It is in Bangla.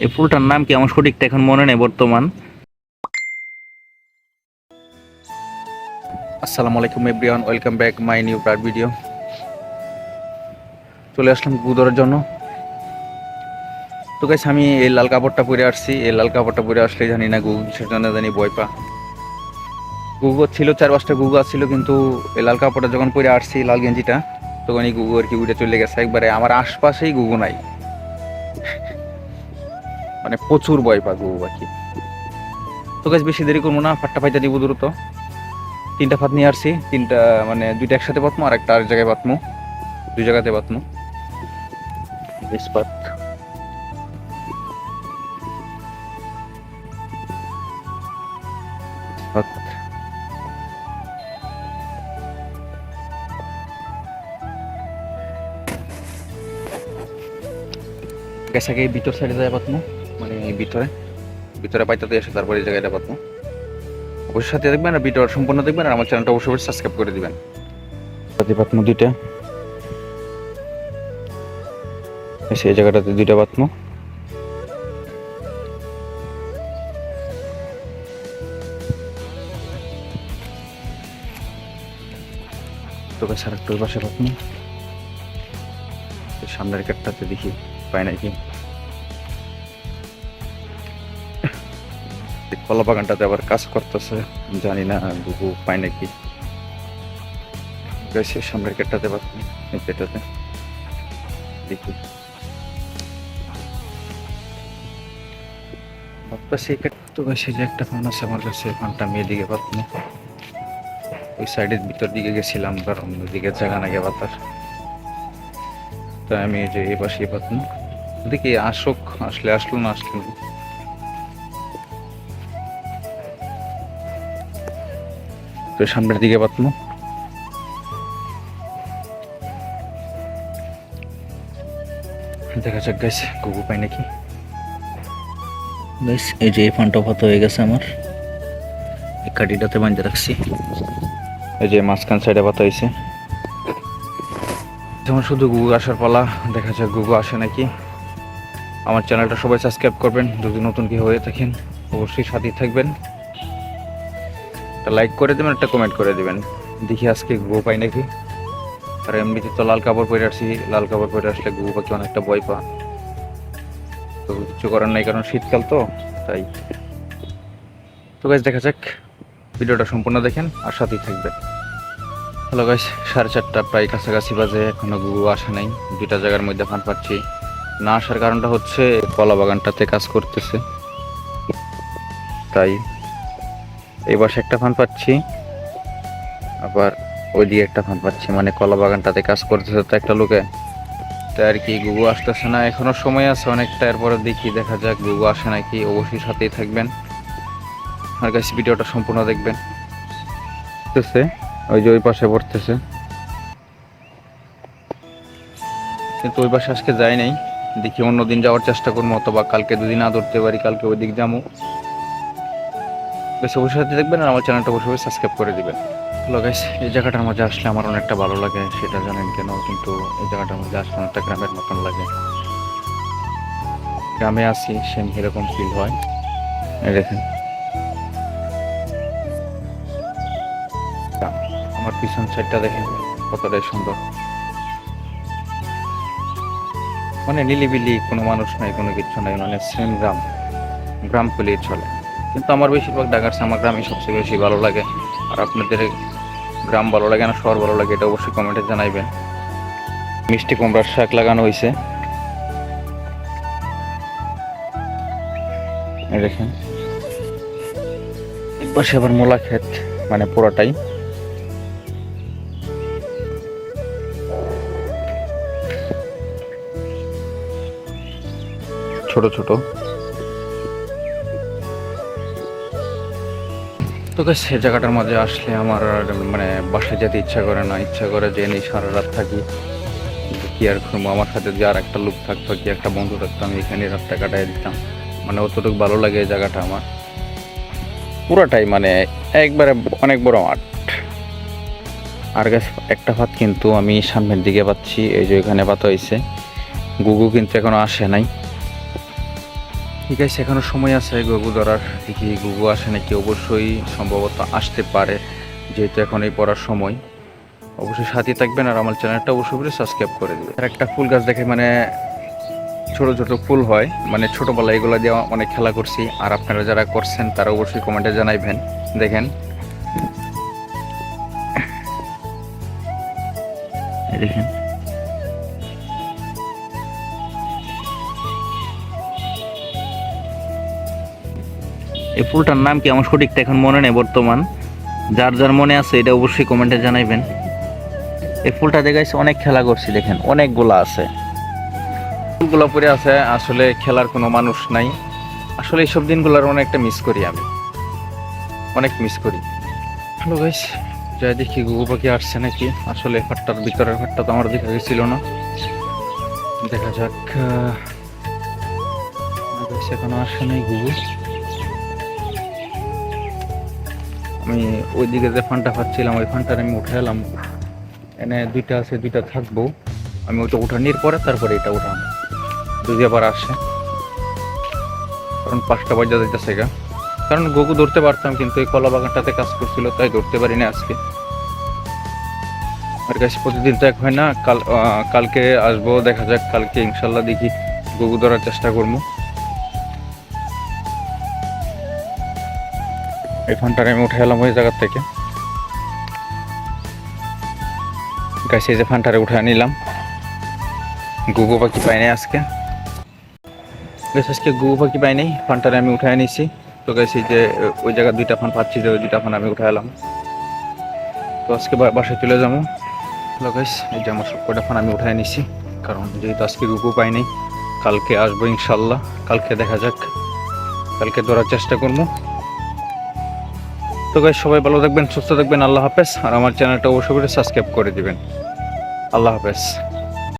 এই ফুলটার নাম কি আমার সঠিকটা এখন মনে নেই বর্তমান। আসসালামু আলাইকুম everyone, welcome back my new Brad video. চলে আসলাম গু ধরার জন্য। তো গাইস আমি এই লাল কাপড়টা পরে আসছি, এই লাল কাপড়টা পরে আসলে জানি না গু কিসের জন্য জানি ভয় পা। গুগু ছিল 4-5টা গুগু ছিল, কিন্তু এই লাল কাপড়টা যখন পরে আসছি লাল গেঞ্জিটা, তখন এই গুগু আর কি উড়ে চলে গেছে একবারে। আমার আশপাশেই গুগু নাই, মানে প্রচুর ভয় পা গুগু পাখি। তো গাইস বেশি দেরি করবো না, ফাট্টা ফাইটা দিব দ্রুত। 3টা ফাত নিয়ে আসছি, 3টা মানে 2টা একসাথে পাতমু আর একটা আরেক জায়গায় পাতমু, 2 জায়গাতে পাতমু। ইস্পাত ইস্পাত গ্যাস আগে ভিতর সাইডে যায় পাতমু, মানে ভিতরে ভিতরে পাইতাতে এসে তারপরে এই জায়গাটা পাতমু। অবশ্যই সাথে দেখবেন আর ভিডিও সম্পূর্ণ দেখবেন, আর আমার চ্যানেলটা অবশ্যই সাবস্ক্রাইব করে দিবেন। সাথে পাতমু 2টা, এসে এই জায়গাটাতে 2টা পাতমু। তো গাছ আর একটু পাশে পাতমু, সামনের কেটটাতে দেখি পাই নাকি। কলা বাগানটাতে আবার কাজ করতেছে, জানি না গুগু পাই নাকি। সামনের কেটটাতে পাতমু, এটাতে দেখি তো বেশি যে একটা ফান আছে আমার কাছে, ফানটা আমি এদিকে পাতমু। ওই সাইডের ভিতর দিকে গেছিলাম, কারণ ওইদিকে জায়গা নাকি পাতার, তাই আমি এই যে এই পাশে পাতমু। দেখি আসুক, আসলে আসলো না আসলো না। তো সামনের দিকে পাতমু। দেখা যাক গাইস গুগু পাই নাকি। গাইস এই যে এই ফানটা ভাত হয়ে গেছে আমার, এই কাঠিটাতে বাঁধতে রাখছি। এই যে মাঝখান সাইডে পাতা হয়েছে, যেমন শুধু গুগু আসার পালা। দেখা যাক গুগু আসে নাকি। আমার চ্যানেলটা সবাই সাবস্ক্রাইব করবেন, যদি নতুন কি হয়ে থাকেন অবশ্যই সাথেই থাকবেন। একটা লাইক করে দেবেন, একটা কমেন্ট করে দেবেন। দেখি আজকে গুগু পাই নাকি। আর এমনিতে তো লাল কাপড় পরে আসছি, লাল কাপড় পরে আসলে গুগু পাখি অনেকটা ভয় পা, তো কিছু করার নাই, কারণ শীতকাল তো তাই। তো গাইস দেখা যাক, ভিডিওটা সম্পূর্ণ দেখেন আর সাথেই থাকবেন। হ্যালো গাইস, 4:30 প্রায় কাছাকাছি বাজে, এখনো গুগু আসে নাই। 2টা জায়গার মধ্যে ফান পাচ্ছি না। আসার কারণটা হচ্ছে কলা বাগানটাতে কাজ করতেছে, তাই এই পাশে একটা ফান পাচ্ছি, আবার ওই দিকে একটা ফান পাচ্ছি, মানে কলা বাগানটাতে কাজ করতেছে তো একটা লোকে, তাই আর কি। গুগু আসতেছে না, এখনো সময় আছে অনেকটা। এরপরে দেখি, দেখা যাক গুগু আসে নাকি। অবশ্যই সাথেই থাকবেন আর গাইস ভিডিওটা সম্পূর্ণ দেখবেন। ওই যে ওই পাশে পড়তেছে, কিন্তু ওই পাশে আজকে যাই নাই। দেখি অন্যদিন যাওয়ার চেষ্টা করবো, অথবা কালকে যদি না ধরতে পারি কালকে ওই দিক যাবো। বেশ অবশ্যই সাথে দেখবেন আর আমার চ্যানেলটা অবশ্যই সাবস্ক্রাইব করে দিবেন। হ্যালো গাইস, এই জায়গাটার মধ্যে আসলে আমার অনেকটা ভালো লাগে, সেটা জানেন কেন, কিন্তু এই জায়গাটার মধ্যে আসলে অনেকটা গ্রামের মতন লাগে। গ্রামে আসি সেম এরকম ফিল হয়। এই দেখেন আমার পিছন সাইডটা দেখেন কতটাই সুন্দর, মানে নিলিবিলি, কোনো মানুষ নাই, কোনো কিছু নাই, মানে সেম গ্রাম। গ্রাম পেলেই চলে, কিন্তু আমার বেশিরভাগ ঢাকার আমার গ্রামই সবচেয়ে বেশি ভালো লাগে। আর আপনাদের গ্রাম ভালো লাগে না শহর ভালো লাগে, এটা অবশ্যই কমেন্টে জানাইবেন। মিষ্টি কুমড়ার শাক লাগানো হয়েছে, এই দেখেন। পাশে আবার মোলা ক্ষেত, মানে পুরোটাই। ছোট ছোট। তো গাইস এই জায়গাটার মাঝে আসলে আমার মানে বাসায় যেতে ইচ্ছা করে না, ইচ্ছা করে যে নেই সারা রাত থাকি। কি আর করবো, আমার সাথে যে আর একটা লোক থাকতো, কি একটা বন্ধু থাকতো, আমি এখানে রাতটা কাটাই দিতাম। মানে অতটুকু ভালো লাগে এই জায়গাটা আমার পুরাটাই, মানে একবারে অনেক বড় মাঠ। আর গাছ একটা ভাত কিন্তু আমি সামনের দিকে পাচ্ছি, এই যে এখানে পাতা হয়েছে। গুগু কিন্তু এখনো আসে নাই। ঠিক আছে, এখনো সময় আছে গুগু ধরার। দেখি গুগু আসে নাকি। অবশ্যই সম্ভবত আসতে পারে, যেহেতু এখন এই পড়ার সময়। অবশ্যই সাথে থাকবেন আর আমার চ্যানেলটা অবশ্যই করে সাবস্ক্রাইব করে দেবেন। আর একটা ফুল গাছ দেখে মানে ছোট ছোট ফুল হয়, মানে ছোটবেলায় এগুলো দিয়ে অনেক খেলা করছি। আর আপনারা যারা করছেন তারা অবশ্যই কমেন্টে জানাইবেন। দেখেন, এই দেখেন, এই ফুলটার নাম কি আমার সঠিকটা এখন মনে নেই বর্তমান। যার যার মনে আছে এটা অবশ্যই কমেন্টে জানাইবেন। এই ফুলটা দেখাইছে অনেক খেলা করছি, দেখেন অনেকগুলা আছে, ফুলগুলো পরে আছে। আসলে খেলার কোনো মানুষ নাই। আসলে এইসব দিনগুলোর অনেকটা মিস করি আমি, অনেক মিস করি। হ্যালো গাইস, যাই দেখি ঘুঘু পাখি আসছে নাকি। আসলে ঘরটার ভিতরের ঘরটা তো আমার দেখা গেছিল না। দেখা যাক। এখনো আসে নাই ঘুঘু। আমি ওইদিকে যে ফানটা পাচ্ছিলাম ওই ফানটার আমি উঠে এলাম। এনে দুইটা আছে, দুইটা থাকবো। আমি ওইটা উঠানোর পরে তারপরে এটা উঠানো যদি আবার আসে, কারণ 5টা বাজে যাইতেছে গা। কারণ ঘুঘু ধরতে পারতাম, কিন্তু এই কলা বাগানটাতে কাজ করছিল তাই ধরতে পারি না আজকে। আর কাছে প্রতিদিন তো এক হয় না। কালকে আসবো, দেখা যাক। কালকে ইনশাল্লাহ দেখি ঘুঘু ধরার চেষ্টা করবো। এই ফানটার আমি উঠে এলাম ওই জায়গার থেকে। গাছে যে ফানটারে উঠে নিলাম। ঘুঘু পাখি পাই নাই আজকে। আজকে ঘুঘু পাখি পাই নাই, ফানটারে আমি উঠে নিছি। তো গাছে যে ওই জায়গায় 2টা ফান পাচ্ছি, যে ওই 2টা ফান আমি উঠে এলাম। তো আজকে বাসায় চলে যাবো। গাইস, এই যে আমার সব কটা ফান আমি উঠে নিছি, কারণ যেহেতু আজকে ঘুঘু পাই নাই। কালকে আসবো ইনশাল্লাহ। কালকে দেখা যাক, কালকে ধরার চেষ্টা করবো। তো গাইস, সবাই ভালো থাকবেন, সুস্থ থাকবেন। আল্লাহ হাফেজ। আর আমার চ্যানেলটা অবশ্যই করে সাবস্ক্রাইব করে দিবেন। আল্লাহ হাফেজ।